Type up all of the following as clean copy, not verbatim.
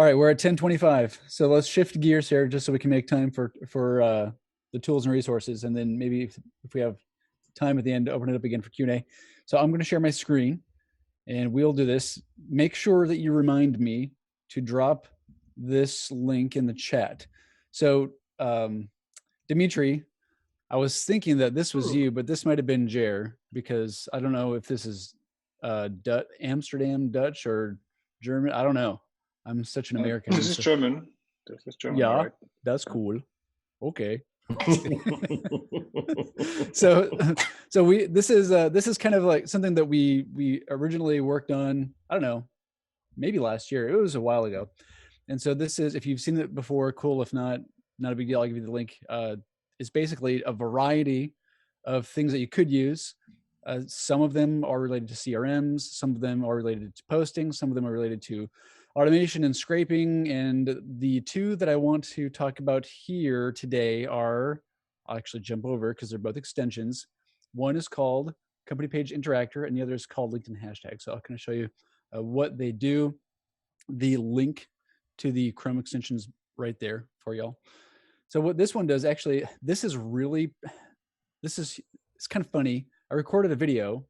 All right, we're at 10:25. So let's shift gears here just so we can make time for the tools and resources, and then maybe if we have time at the end, open it up again for Q&A. So I'm going to share my screen, and we'll do this. Make sure that you remind me to drop this link in the chat. So Dimitri, I was thinking that this was you, but this might have been Jer, because I don't know if this is Amsterdam Dutch or German. I don't know. I'm such an American. This is German. This is German. Yeah, right? That's cool. Okay. so this is kind of like something that we originally worked on. I don't know, maybe last year. It was a while ago. And so this is, if you've seen it before, cool. If not, not a big deal. I'll give you the link. It's basically a variety of things that you could use. Some of them are related to CRMs. Some of them are related to posting. Some of them are related to automation and scraping. And the two that I want to talk about here today are, I'll actually jump over because they're both extensions. One is called Company Page Interactor, and the other is called LinkedIn Hashtag. So I'll kind of show you what they do. The link to the Chrome extensions right there for y'all. So what this one does, actually, it's kind of funny. I recorded a video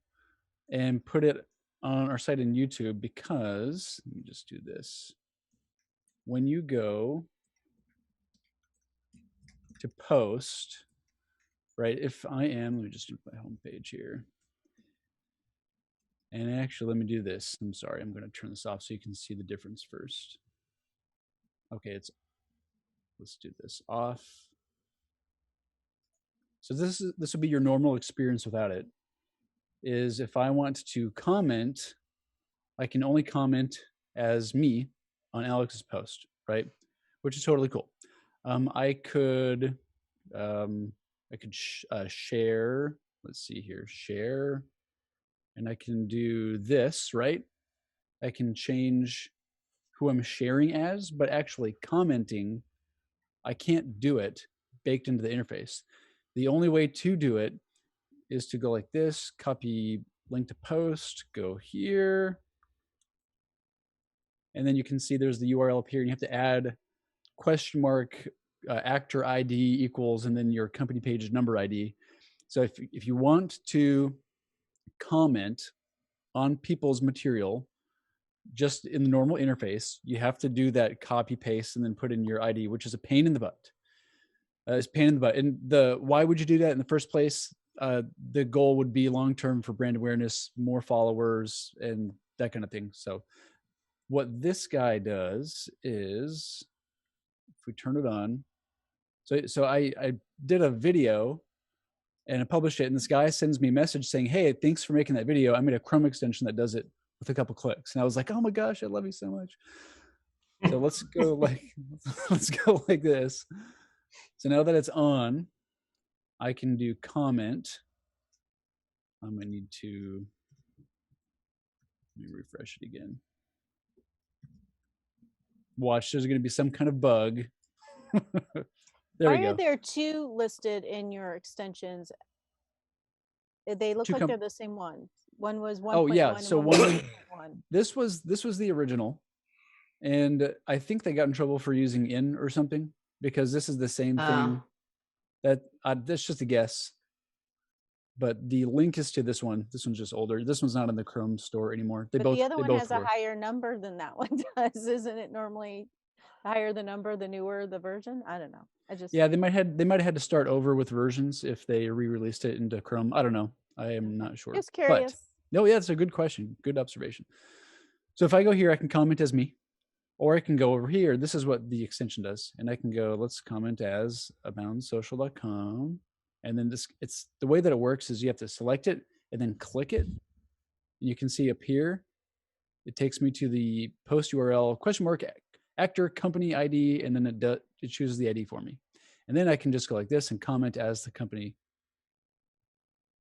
and put it on our site in YouTube because, let me just do this. When you go to post, right, let me just do my home page here. And actually, let me do this. I'm sorry, I'm going to turn this off so you can see the difference first. Okay, let's do this off. So this will be your normal experience without it. Is if I want to comment, I can only comment as me on Alex's post, right? Which is totally cool. I could share. Let's see here, share, and I can do this, right? I can change who I'm sharing as, but actually commenting, I can't do it baked into the interface. The only way to do it is to go like this, copy link to post, go here. And then you can see there's the URL up here. And you have to add question mark actor ID equals, and then your company page number ID. So if you want to comment on people's material just in the normal interface, you have to do that copy paste and then put in your ID, which is a pain in the butt. It's pain in the butt. And why would you do that in the first place? The goal would be long-term for brand awareness, more followers, and that kind of thing. So what this guy does is, if we turn it on, so I did a video and I published it, and this guy sends me a message saying, hey, thanks for making that video. I made a Chrome extension that does it with a couple clicks. And I was like, oh my gosh, I love you so much. So let's go like this. So now that it's on, I can do comment. I'm gonna need to, let me refresh it again. Watch, there's gonna be some kind of bug. There we go. Why are there two listed in your extensions? They look like they're the same one. One was 1.1. Oh yeah, so one. This was the original, and I think they got in trouble for using in or something, because this is the same thing. That's just a guess. But the link is to this one. This one's just older. This one's not in the Chrome store anymore. The other one has a higher number than that one does, isn't it? Normally, the higher the number, the newer the version. I don't know. Yeah, they might have had to start over with versions if they re-released it into Chrome. I don't know. I am not sure. Just curious. But, no, yeah, it's a good question. Good observation. So if I go here, I can comment as me, or I can go over here. This is what the extension does, and I can go, let's comment as aboundsocial.com. And then it's the way that it works is you have to select it and then click it. And you can see up here, it takes me to the post URL question mark actor company ID, and then it chooses the ID for me. And then I can just go like this and comment as the company.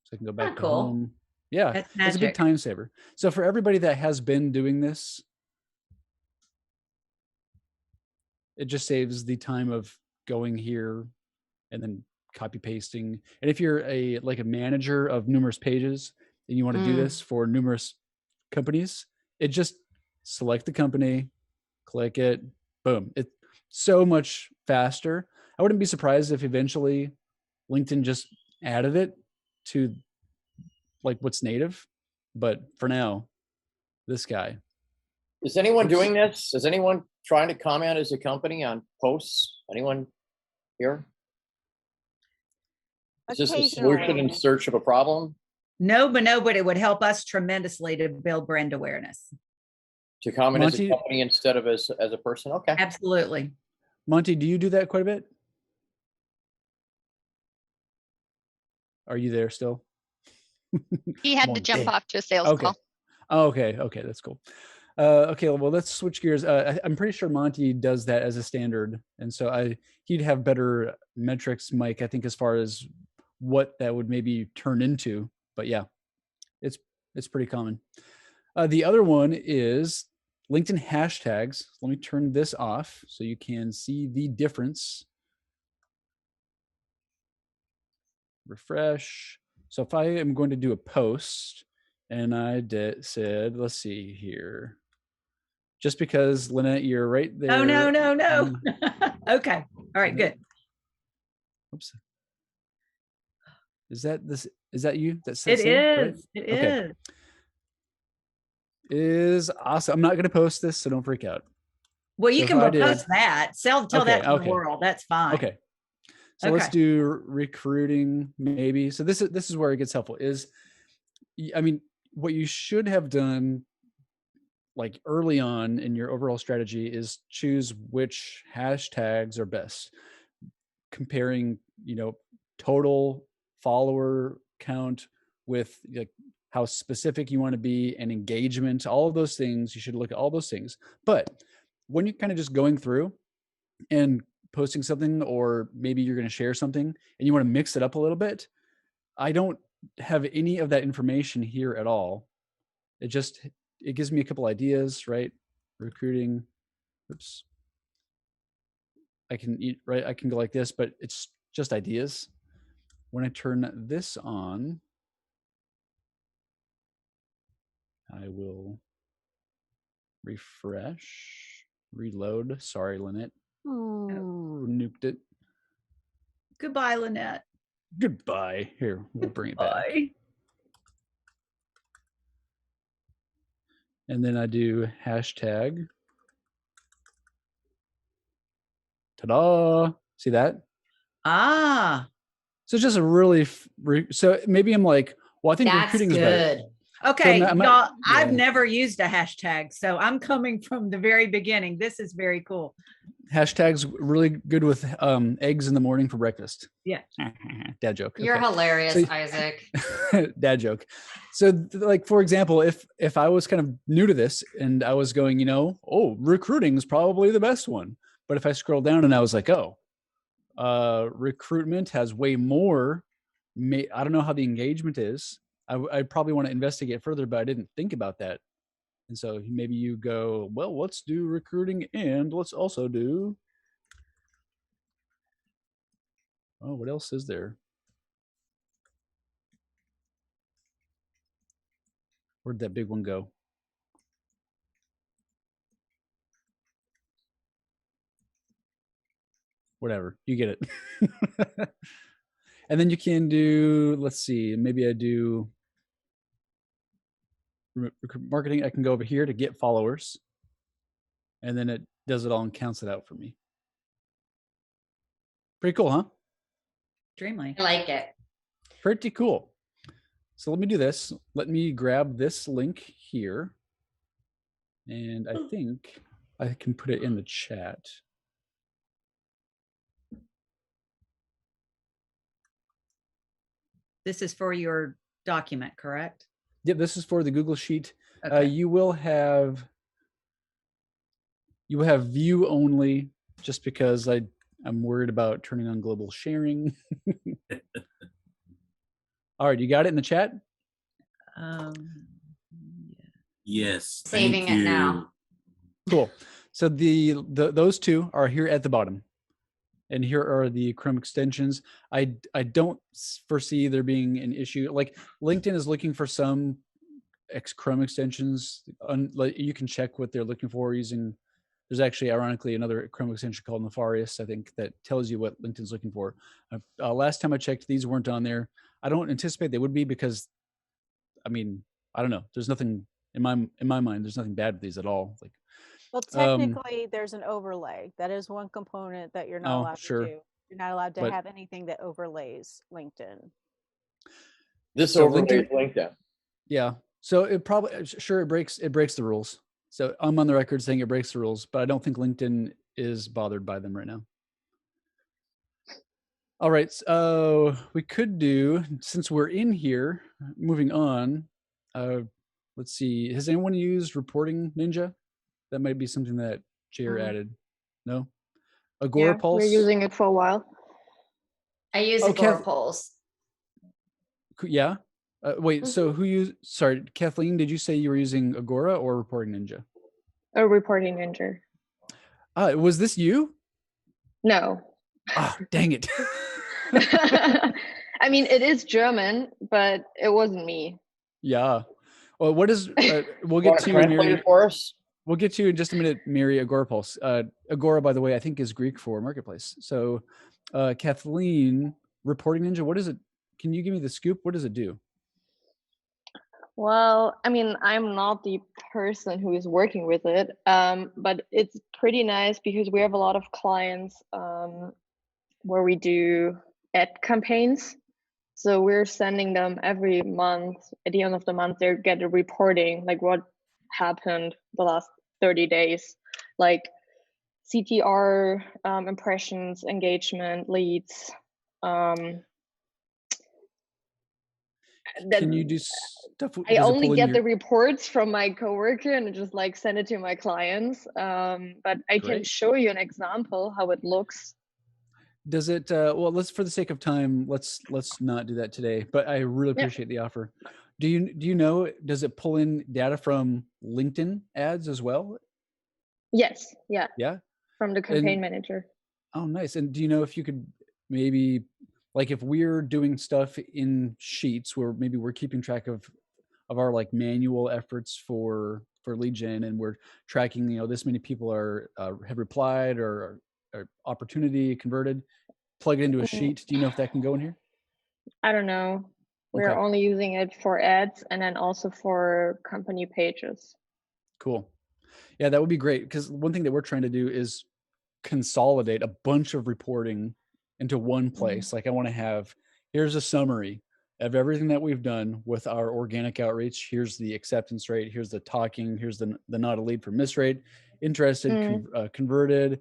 So I can go back to home. Yeah, it's a big time saver. So for everybody that has been doing this, it just saves the time of going here and then copy pasting. And if you're like a manager of numerous pages and you want to do this for numerous companies, it just select the company, click it, boom. It's so much faster. I wouldn't be surprised if eventually LinkedIn just added it to like what's native, but for now, this guy. Is anyone doing this? Is anyone trying to comment as a company on posts? Anyone here? Is this a solution in search of a problem? No, but it would help us tremendously to build brand awareness. To comment as a Monty- company instead of as a person? Okay. Absolutely. Monty, do you do that quite a bit? Are you there still? He had to jump off to a sales call. Oh, okay, that's cool. Okay, well, let's switch gears. I'm pretty sure Monty does that as a standard, and so he'd have better metrics, Mike, I think, as far as what that would maybe turn into. But yeah, it's pretty common. The other one is LinkedIn hashtags. Let me turn this off so you can see the difference. Refresh. So if I am going to do a post and I said, let's see here, just because Lynette, you're right there. Oh, no. Okay. All right, good. Oops. Is that you? That's It is. Right? It Okay. is. Is awesome. I'm not going to post this, so don't freak out. Well, you So can if I post that. Tell that to the world. That's fine. Okay. So let's do recruiting maybe. So this is where it gets helpful is, I mean, what you should have done like early on in your overall strategy is choose which hashtags are best, comparing, total follower count with like how specific you want to be and engagement, all of those things. You should look at all those things. But when you're kind of just going through and posting something, or maybe you're going to share something and you want to mix it up a little bit, I don't have any of that information here at all. It gives me a couple ideas, right? Recruiting. Oops. I can go like this, but it's just ideas. When I turn this on, I will refresh, reload. Sorry, Lynette. Nuked it. Goodbye, Lynette. Goodbye. Here, we'll bring it back. And then I do hashtag. Ta-da. See that? Ah. So it's just a really, so maybe I'm like, well, I think recruiting is better. Okay, So y'all, I've never used a hashtag, so I'm coming from the very beginning. This is very cool. Hashtags really good with eggs in the morning for breakfast. Yeah. Dad joke. You're hilarious, Isaac. Dad joke. So like, for example, if I was kind of new to this and I was going, recruiting is probably the best one. But if I scroll down and I was like, recruitment has way more, I don't know how the engagement is. I probably want to investigate further, but I didn't think about that. And so maybe you go, well, let's do recruiting and let's also do, what else is there? Where'd that big one go? Whatever, you get it. And then you can do, let's see, maybe I do marketing. I can go over here to get followers, and then it does it all and counts it out for me. Pretty cool, huh? Extremely. I like it. Pretty cool. So let me do this. Let me grab this link here. And I think I can put it in the chat. This is for your document, correct? Yep, this is for the Google Sheet. Okay. You will have view only, just because I'm worried about turning on global sharing. All right, you got it in the chat? Yes. Saving it now. Cool. So those two are here at the bottom. And here are the Chrome extensions. I don't foresee there being an issue. Like LinkedIn is looking for some Chrome extensions. Like you can check what they're looking for using There's actually, ironically, another Chrome extension called Nefarious, I think, that tells you what LinkedIn's looking for. Last time I checked, these weren't on there. I don't anticipate they would be because, I mean, I don't know. There's nothing in my mind. There's nothing bad with these at all. Like, Well, technically, there's an overlay. That is one component that you're not allowed to do. You're not allowed to have anything that overlays LinkedIn. This So overlays LinkedIn. Yeah. So it probably, it breaks the rules. So I'm on the record saying it breaks the rules, but I don't think LinkedIn is bothered by them right now. All right. So we could do, since we're in here, moving on. Let's see. Has anyone used Reporting Ninja? That might be something that Jair added. No? Agora Pulse? We're using it for a while. I use Agora Pulse. Yeah. Wait, so who used, sorry, Kathleen, did you say you were using Agora or Reporting Ninja? A Reporting Ninja. Was this you? No. Ah, dang it. I mean, it is German, but it wasn't me. Yeah. Well, what is, we'll get to translate for us. We'll get to you in just a minute, Mary. Agora Pulse. Agora, by the way, I think is Greek for marketplace. So Kathleen, Reporting Ninja, what is it? Can you give me the scoop? What does it do? Well, I mean, I'm not the person who is working with it, but it's pretty nice because we have a lot of clients where we do ad campaigns. So we're sending them every month. At the end of the month, they get a reporting, like what happened the last 30 days, like CTR, impressions, engagement, leads. Can you do stuff? I only get the reports from my coworker and just like send it to my clients. But I can show you an example how it looks. Does it? Well, let's, for the sake of time, let's not do that today. But I really appreciate the offer. Do you know? Does it pull in data from LinkedIn ads as well? Yes. Yeah. Yeah. From the campaign manager. Oh, nice. And do you know if you could maybe, like, if we're doing stuff in Sheets where maybe we're keeping track of our like manual efforts for lead gen, and we're tracking, you know, this many people are have replied or opportunity converted, plug it into a sheet. Do you know if that can go in here? I don't know. We're only using it for ads and then also for company pages. Cool. Yeah, that would be great, because one thing that we're trying to do is consolidate a bunch of reporting into one place. Like, I want to have, here's a summary of everything that we've done with our organic outreach. Here's the acceptance rate. Here's the talking. Here's the not a lead for miss rate, interested, converted.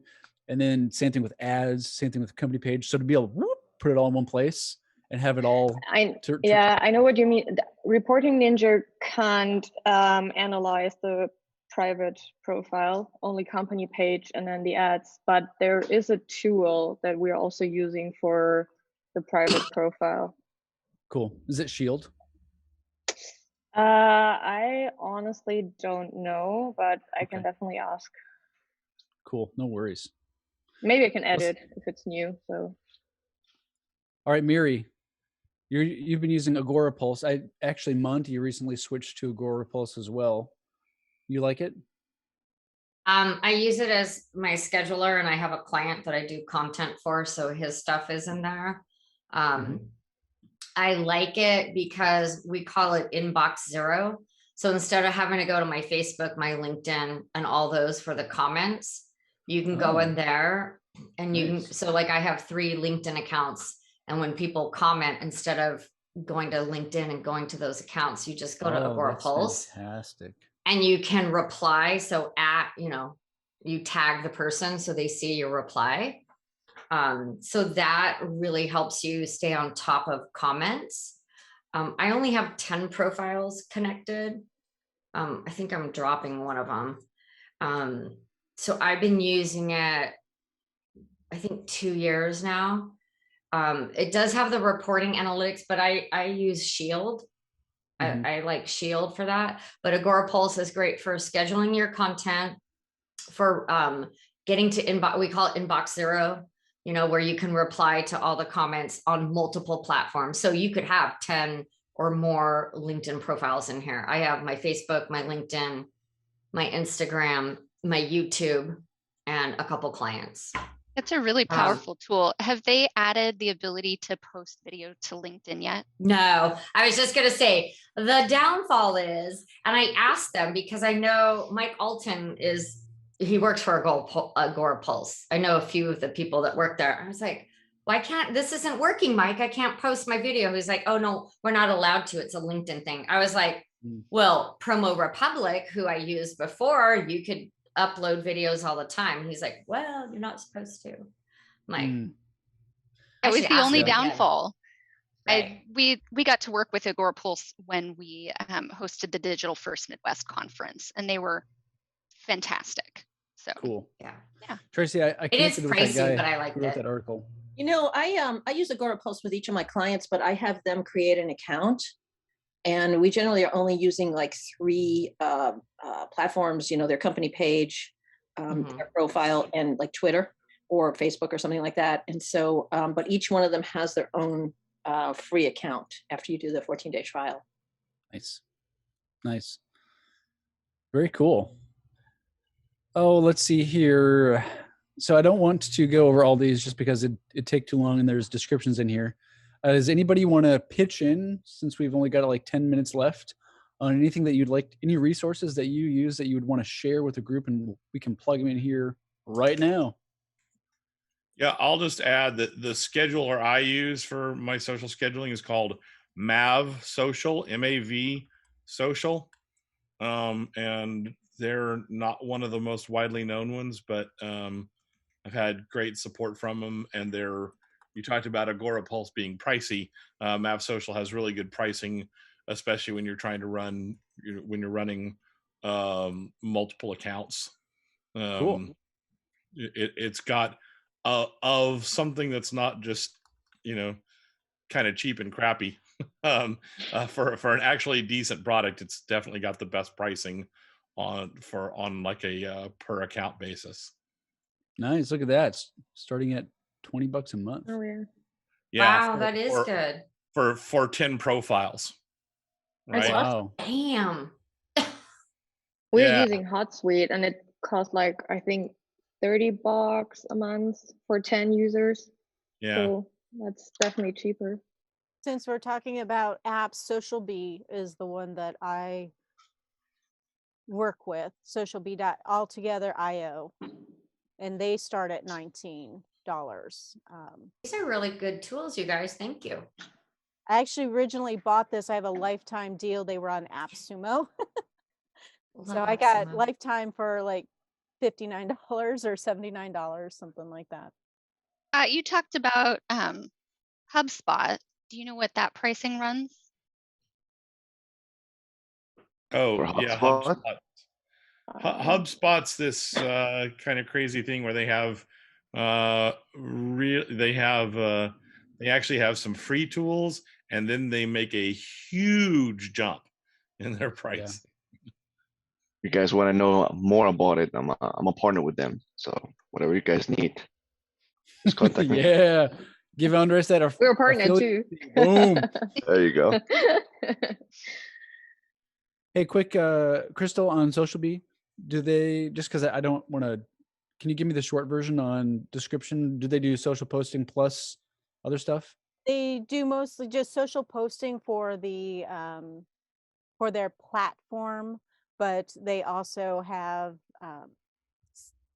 And then same thing with ads, same thing with the company page. So to be able to put it all in one place and have it all. Yeah, I know what you mean. Reporting Ninja can't analyze the private profile, only company page and then the ads, but there is a tool that we're also using for the private profile. Cool. Is it Shield? I honestly don't know, but I can definitely ask. Cool. No worries. Maybe I can edit if it's new. So. All right, Miri, you've been using Agora Pulse. Monty recently switched to Agora Pulse as well. You like it? I use it as my scheduler, and I have a client that I do content for, so his stuff is in there. I like it because we call it inbox zero. So instead of having to go to my Facebook, my LinkedIn, and all those for the comments, you can go in there and you can, so like I have 3 LinkedIn accounts, and when people comment, instead of going to LinkedIn and going to those accounts, you just go to Agora Pulse. Fantastic. And you can reply. So you tag the person so they see your reply. So that really helps you stay on top of comments. I only have 10 profiles connected. I think I'm dropping one of them. So I've been using it, I think 2 years now. It does have the reporting analytics, but I use Shield. I like Shield for that, but Agora Pulse is great for scheduling your content, for getting to inbox, we call it inbox zero, you know, where you can reply to all the comments on multiple platforms. So you could have 10 or more LinkedIn profiles in here. I have my Facebook, my LinkedIn, my Instagram, my YouTube, and a couple clients. It's a really powerful tool. Have they added the ability to post video to LinkedIn yet? No, I was just going to say the downfall is, and I asked them because I know Mike Alton he works for Agora Pulse. I know a few of the people that work there. I was like, why can't, this isn't working, Mike. I can't post my video. He's like, oh no, we're not allowed to. It's a LinkedIn thing. I was like, well, Promo Republic, who I used before, you could upload videos all the time. He's like, well, you're not supposed to. I'm like, that was the only downfall. Right. We got to work with Agora Pulse when we hosted the Digital First Midwest conference, and they were fantastic. So cool. Yeah. Tracy, I it is pricey, but I liked who wrote that article. You know, I use Agora Pulse with each of my clients, but I have them create an account. And we generally are only using like 3 platforms, you know, their company page, their profile, and like Twitter or Facebook or something like that. And so, but each one of them has their own free account after you do the 14-day trial. Nice. Very cool. Oh, let's see here. So I don't want to go over all these just because it'd take too long and there's descriptions in here. Does anybody want to pitch in, since we've only got like 10 minutes left, on anything that you'd like, any resources that you use that you would want to share with the group, and we can plug them in here right now? Yeah, I'll just add that the scheduler I use for my social scheduling is called MAV Social, MAV Social. And they're not one of the most widely known ones, but I've had great support from them, and you talked about Agora Pulse being pricey. MAV Social has really good pricing, especially when you're trying to run, when you're running multiple accounts. Cool. It's got of something that's not just, kind of cheap and crappy. For an actually decent product, it's definitely got the best pricing on like a per account basis. Nice. Look at that. Starting at $20 a month. Oh yeah. Wow, that is good. For 10 profiles. Right? Wow. Damn. We're using HotSuite, and it costs like, I think, $30 a month for 10 users. Yeah. So that's definitely cheaper. Since we're talking about apps, Social Bee is the one that I work with, socialbee.altogether.io, and they start at $19. These are really good tools, you guys. Thank you. I actually originally bought this. I have a lifetime deal. They were on AppSumo. So I got lifetime for like $59 or $79, something like that. You talked about HubSpot. Do you know what that pricing runs? Oh, yeah, HubSpot. HubSpot's this kind of crazy thing where they have they actually have some free tools, and then they make a huge jump in their price. Yeah. You guys want to know more about it? I'm a partner with them, so whatever you guys need, just contact me. Yeah, give Andres that. We're a partner too. Boom. There you go. Hey, quick, Crystal, on Social Bee, do they, just because I don't want to, can you give me the short version on description? Do they do social posting plus other stuff? They do mostly just social posting for the for their platform, but they also have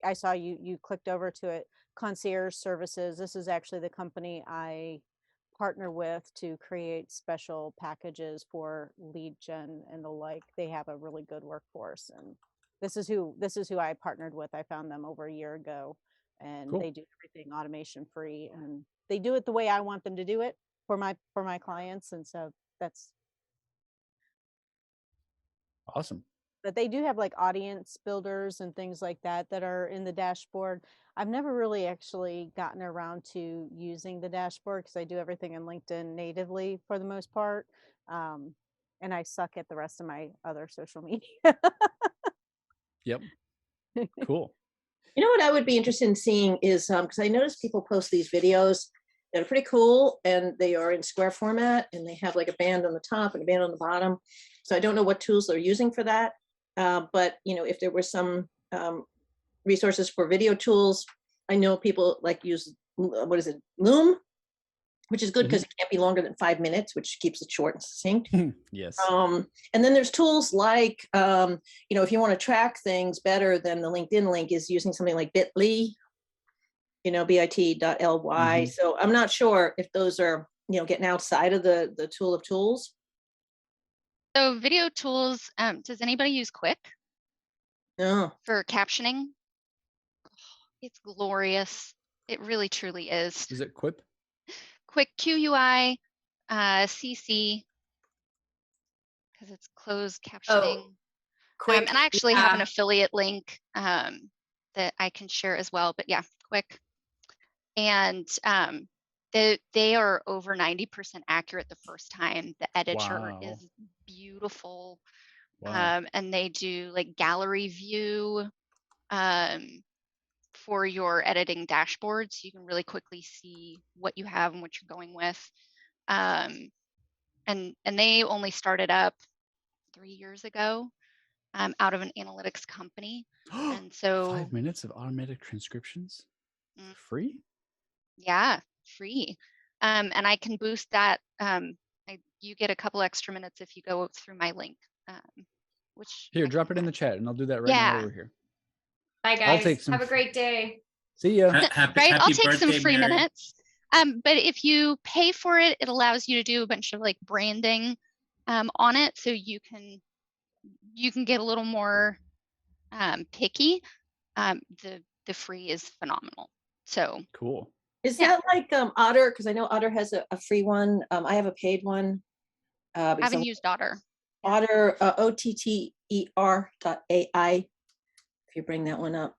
I saw you clicked over to it, concierge services. This is actually the company I partner with to create special packages for lead gen and the like. They have a really good workforce, and this is who I partnered with. I found them over a year ago, and cool. They do everything automation free, and they do it the way I want them to do it for my clients, and so that's awesome. But they do have like audience builders and things like that are in the dashboard. I've never really actually gotten around to using the dashboard because I do everything in LinkedIn natively for the most part. And I suck at the rest of my other social media. Yep. Cool. You know what I would be interested in seeing is, because I notice people post these videos that are pretty cool, and they are in square format, and they have like a band on the top and a band on the bottom. So I don't know what tools they're using for that. But, you know, if there were some resources for video tools. I know people like use, what is it, Loom, which is good because it can't be longer than 5 minutes, which keeps it short and succinct. Yes. And then there's tools like, if you want to track things better than the LinkedIn link, is using something like Bitly, bit.ly. So I'm not sure if those are, getting outside of the tool of tools. So video tools, does anybody use Quick No. for captioning? It's glorious. It really, truly is. Is it Quip? Quick, QUI, CC, because it's closed captioning. Quick. And I actually have an affiliate link that I can share as well. But yeah, Quick. And they are over 90% accurate the first time. The editor is beautiful. Wow. And they do like gallery view for your editing dashboard, so you can really quickly see what you have and what you're going with. And they only started up 3 years ago out of an analytics company. And so 5 minutes of automatic transcriptions? Free? Yeah, free. And I can boost that. You get a couple extra minutes if you go through my link. Which here, drop it in the chat and I'll do that right now over here. Bye guys. I'll take some. Have a great day. See ya. Right, I'll take some free minutes. But if you pay for it, it allows you to do a bunch of like branding on it, so you can get a little more picky. The free is phenomenal. So cool. Is that like Otter? Because I know Otter has a free one. I have a paid one. I haven't used Otter. Otter, OTTER.ai. If you bring that one up.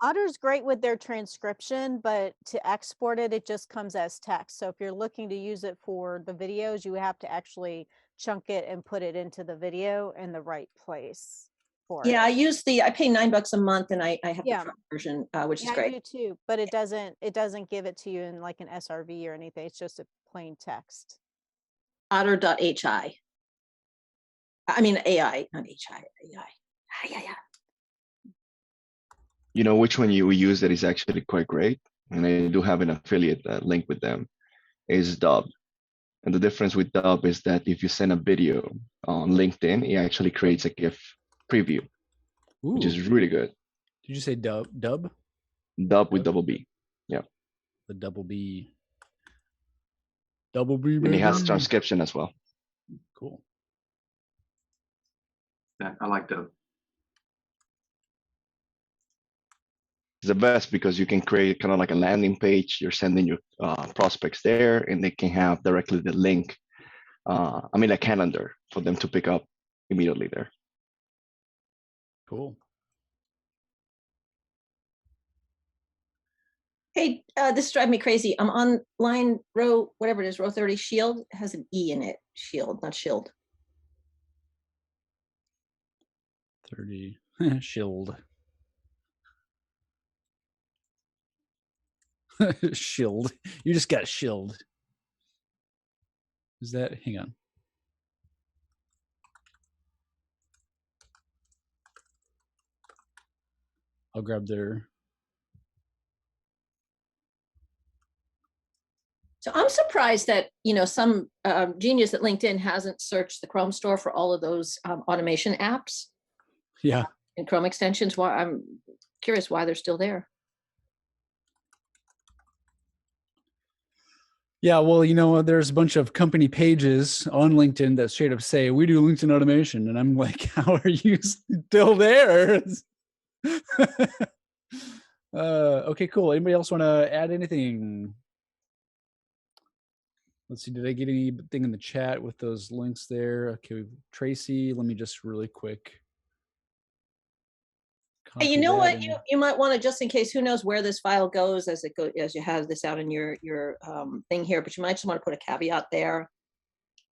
Otter's great with their transcription, but to export it, it just comes as text. So if you're looking to use it for the videos, you have to actually chunk it and put it into the video in the right place for it. Yeah, I pay $9 a month and I have the pro version, which is great. I do too, but it doesn't give it to you in like an SRV or anything. It's just a plain text. Otter.hi. I mean AI, not HI, AI. Yeah. You know which one you use that is actually quite great, and I do have an affiliate link with them, is Dub. And the difference with Dub is that if you send a video on LinkedIn, it actually creates a GIF preview, which is really good. Did you say Dub? Dub with double B. Yeah. The double B. Double B. And it has transcription as well. Cool. Yeah, I like Dub. It's the best because you can create kind of like a landing page. You're sending your prospects there, and they can have directly the link. A calendar for them to pick up immediately there. Cool. Hey, this drives me crazy. I'm on line row, whatever it is, row 30. Shield has an E in it. Shield, not shield. 30. Shield. Shield. You just got shield. Is that? Hang on. I'll grab their. So I'm surprised that, some genius at LinkedIn hasn't searched the Chrome store for all of those automation apps. Yeah. And Chrome extensions. Why I'm curious why they're still there. Yeah, well, there's a bunch of company pages on LinkedIn that straight up say, we do LinkedIn automation. And I'm like, how are you still there? Okay, cool. Anybody else want to add anything? Let's see, did I get anything in the chat with those links there? Okay, Tracy, let me just really quick. Hey, you know what? You might want to, just in case, who knows where this file goes as you have this out in your thing here, but you might just want to put a caveat there,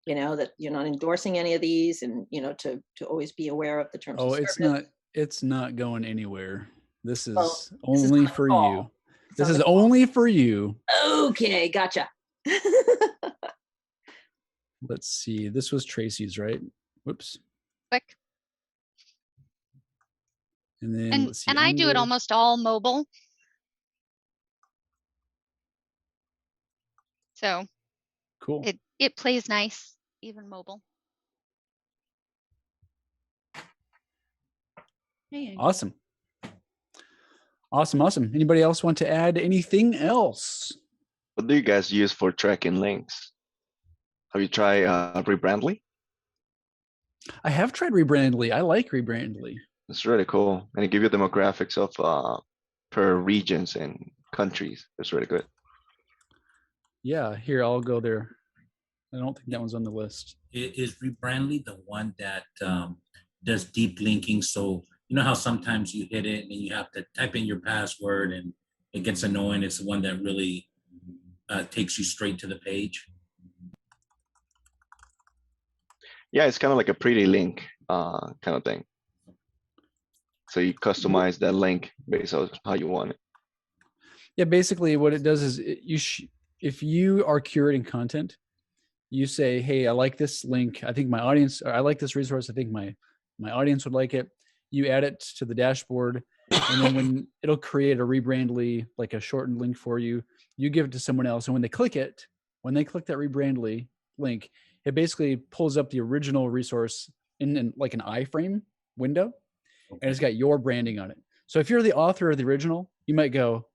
that you're not endorsing any of these, and to always be aware of the terms of service. It's not going anywhere. This is only for you. This is only for you. Okay, gotcha. Let's see. This was Tracy's, right? Whoops. Quick. And then And let's see. I do it under- almost all mobile. So Cool. it plays nice, even mobile. Awesome. Awesome. Anybody else want to add anything else? What do you guys use for tracking links? Have you tried Rebrandly? I have tried Rebrandly. I like Rebrandly. It's really cool, and it gives you demographics of per regions and countries. It's really good. Yeah, here, I'll go there. I don't think that one's on the list. Is Rebrandly the one that does deep linking? So you know how sometimes you hit it and you have to type in your password and it gets annoying. It's the one that really takes you straight to the page. Yeah, it's kind of like a pretty link kind of thing. So you customize that link based on how you want it. Yeah, basically what it does is if you are curating content, you say, hey, I like this link. I think my audience, or I like this resource. I think my audience would like it. You add it to the dashboard, and then when it'll create a Rebrandly, like a shortened link for you, you give it to someone else. And when they click that Rebrandly link, it basically pulls up the original resource in like an iframe window, and it's got your branding on it. So if you're the author of the original, you might go,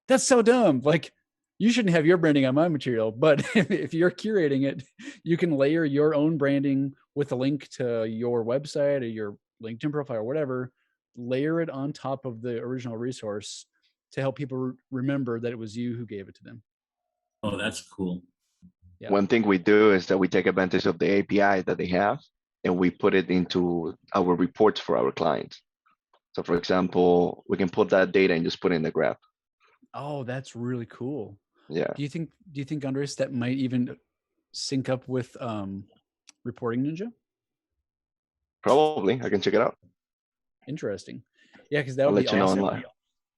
that's so dumb. Like, you shouldn't have your branding on my material. But if you're curating it, you can layer your own branding with a link to your website or your LinkedIn profile or whatever, layer it on top of the original resource to help people remember that it was you who gave it to them. Oh, that's cool. Yeah. One thing we do is that we take advantage of the API that they have and we put it into our reports for our clients. So for example, we can put that data and just put it in the graph. Oh, that's really cool. Yeah. Do you think, Andres, that might even sync up with Reporting Ninja? Probably. I can check it out. Interesting. Yeah, because that I'll would let be you know awesome. online.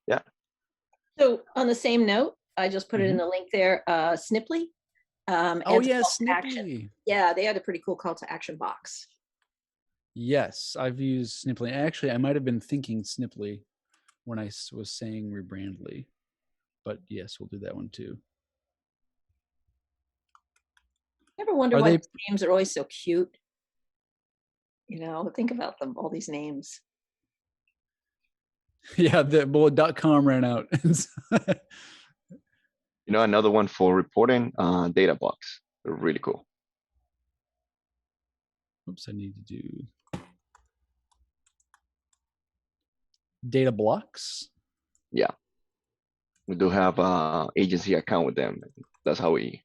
Yeah. So on the same note, I just put it in the link there, Snipply. Oh adds a yeah, call to action. Snipply. Yeah, they had a pretty cool call to action box. Yes, I've used Snipply. Actually, I might have been thinking Snipply when I was saying Rebrandly, but yes, we'll do that one too. Ever wonder Are why they- these names are always so cute? You know, think about them, all these names. Yeah, the .com ran out. You know, another one for reporting, Databox. They're really cool. Oops, I need to do data blocks. Yeah. We do have agency account with them. That's how we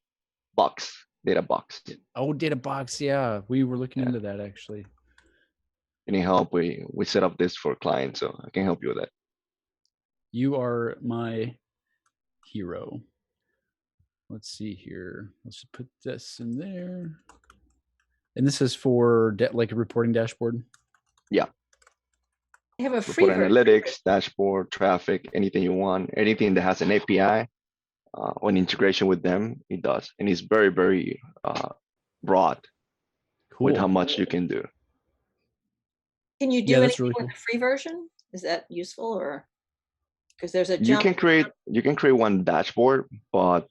Databox. Oh, Databox. Yeah, we were looking into that actually. Any help? We set up this for clients, so I can help you with that. You are my hero. Let's see here. Let's put this in there. And this is for like a reporting dashboard. Yeah. They have a free Report version. analytics, dashboard, traffic, anything you want, anything that has an API or an integration with them, it does. And it's very, very broad with how much you can do. Can you do Yeah, that's anything really with cool. the free version? Is that useful, or because there's a You jump? can create one dashboard, but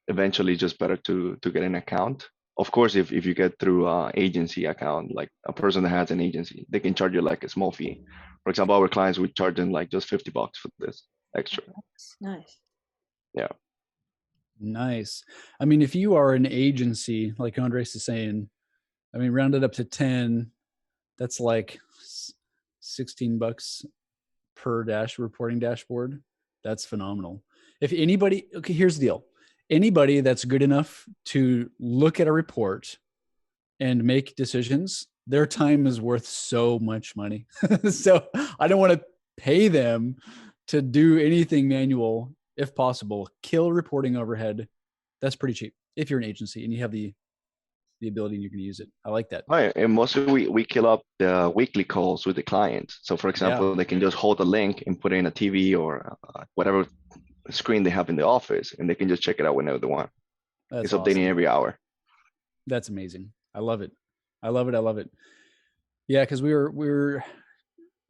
eventually it's just better to get an account. Of course, if you get through agency account, like a person that has an agency, they can charge you like a small fee. For example, our clients, we charge them like just $50 for this extra. Nice. Yeah. Nice. I mean, if you are an agency, like Andres is saying, I mean, round it up to 10, that's like $16 per reporting dashboard. That's phenomenal. If anybody, okay, here's the deal. Anybody that's good enough to look at a report and make decisions, their time is worth so much money. So I don't want to pay them to do anything manual. If possible, kill reporting overhead. That's pretty cheap if you're an agency and you have the ability and you can use it. I like that. Right, and mostly we kill up the weekly calls with the clients. So for example, they can just hold a link and put in a TV or whatever screen they have in the office, and they can just check it out whenever they want. That's It's updating every hour. That's amazing. I love it. I love it. I love it. Yeah, because we were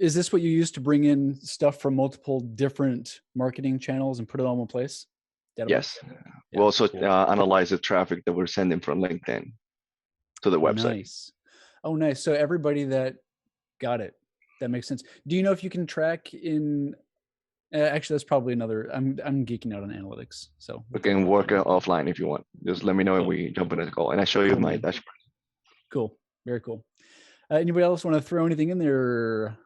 is this what you use to bring in stuff from multiple different marketing channels and put it all in one place? Databox? Yes. Yeah, We also cool. analyze the traffic that we're sending from LinkedIn to the website. Nice. Oh, nice. So everybody that got it, that makes sense. Do you know if you can track in? Actually, that's probably another. I'm geeking out on analytics, so We can work offline if you want. Just let me know if we jump in a call, and I show you Cool, my man. dashboard. Cool. Very cool. Anybody else want to throw anything in there?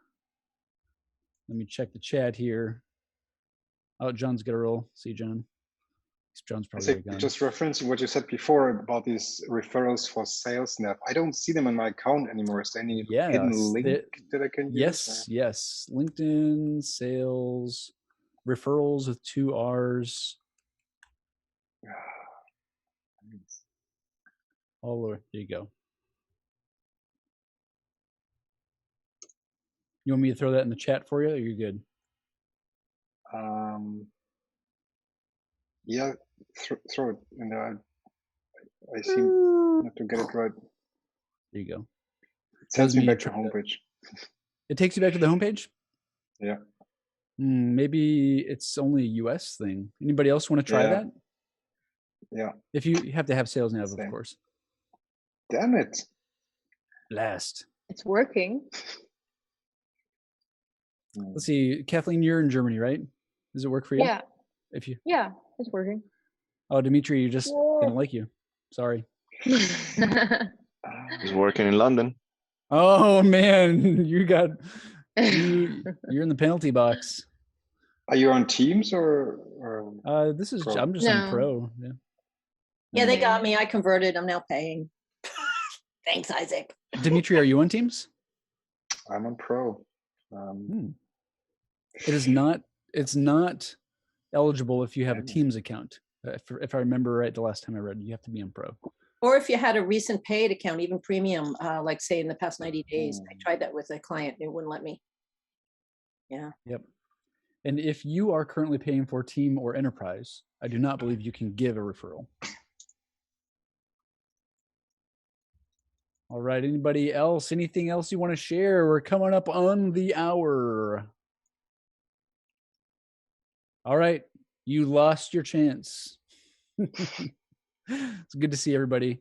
Let me check the chat here. Oh, John's got a roll. See you, John. John's I probably think already gone. just referencing what you said before about these referrals for sales nav. I don't see them in my account anymore. Is there any hidden link that I can use? Yes. LinkedIn sales referrals with 2 R's. All over. There you go. You want me to throw that in the chat for you, or you're good? Yeah, throw it in there. I seem not to get it right. There you go. It sends me back to homepage. It takes you back to the homepage? Yeah. Maybe it's only a US thing. Anybody else want to try that? Yeah. If you have to have sales nav, of course. Damn it. Blast. It's working. Let's see. Kathleen, you're in Germany, right? Does it work for you? Yeah. Yeah, it's working. Oh, Dimitri, you just didn't like you. Sorry. It's working in London. Oh man, you're in the penalty box. Are you on Teams or this is Pro? I'm just on Pro. Yeah. Yeah, they got me. I converted. I'm now paying. Thanks, Isaac. Dimitri, are you on Teams? I'm on Pro. It's not eligible if you have a Teams account. If I remember right, the last time I read, you have to be on Pro. Or if you had a recent paid account, even premium, like say in the past 90 days. I tried that with a client. It wouldn't let me. Yeah. Yep. And if you are currently paying for Team or Enterprise, I do not believe you can give a referral. All right. Anybody else? Anything else you want to share? We're coming up on the hour. All right. You lost your chance. It's good to see everybody.